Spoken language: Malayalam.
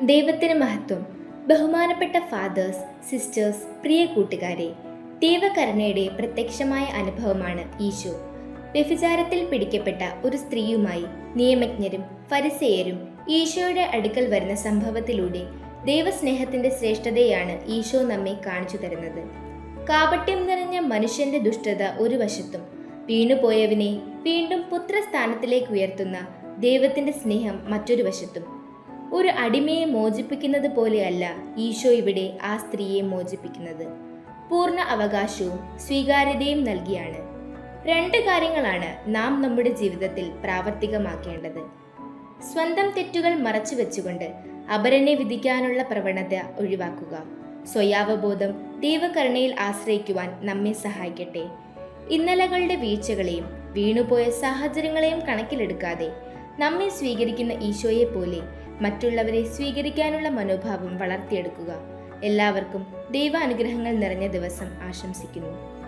ദൈവത്തിന് മഹത്വം. ബഹുമാനപ്പെട്ട ഫാദേഴ്സ്, സിസ്റ്റേഴ്സ്, പ്രിയ കൂട്ടുകാരെ, ദൈവകരുണയുടെ പ്രത്യക്ഷമായ അനുഭവമാണ് ഈശോ. വ്യഭിചാരത്തിൽ പിടിക്കപ്പെട്ട ഒരു സ്ത്രീയുമായി നിയമജ്ഞരും ഫരിസേയരും ഈശോയുടെ അടുക്കൽ വരുന്ന സംഭവത്തിലൂടെ ദൈവസ്നേഹത്തിന്റെ ശ്രേഷ്ഠതയാണ് ഈശോ നമ്മെ കാണിച്ചു തരുന്നത്. കാപട്യം നിറഞ്ഞ മനുഷ്യന്റെ ദുഷ്ടത ഒരു വശത്തും, വീണുപോയവനെ വീണ്ടും പുത്രസ്ഥാനത്തിലേക്ക് ഉയർത്തുന്ന ദൈവത്തിന്റെ സ്നേഹം മറ്റൊരു വശത്തും. ഒരു അടിമയെ മോചിപ്പിക്കുന്നത് പോലെയല്ല ഈശോ ഇവിടെ ആ സ്ത്രീയെ മോചിപ്പിക്കുന്നത്. പൂർണ്ണ അവകാശവും സ്വീകാര്യതയും നൽകിയാണ്. രണ്ട് കാര്യങ്ങളാണ് നാം നമ്മുടെ ജീവിതത്തിൽ പ്രാവർത്തികമാക്കേണ്ടത്. സ്വന്തം തെറ്റുകൾ മറച്ചു വെച്ചുകൊണ്ട് അപരനെ വിധിക്കാനുള്ള പ്രവണത ഒഴിവാക്കുക. സ്വയാവബോധം ദൈവകരുണയിൽ ആശ്രയിക്കുവാൻ നമ്മെ സഹായിക്കട്ടെ. ഇന്നലകളുടെ വീഴ്ചകളെയും വീണുപോയ സാഹചര്യങ്ങളെയും കണക്കിലെടുക്കാതെ നമ്മെ സ്വീകരിക്കുന്ന ഈശോയെ പോലെ മറ്റുള്ളവരെ സ്വീകരിക്കാനുള്ള മനോഭാവം വളർത്തിയെടുക്കുക. എല്ലാവർക്കും ദൈവാനുഗ്രഹങ്ങൾ നിറഞ്ഞ ദിവസം ആശംസിക്കുന്നു.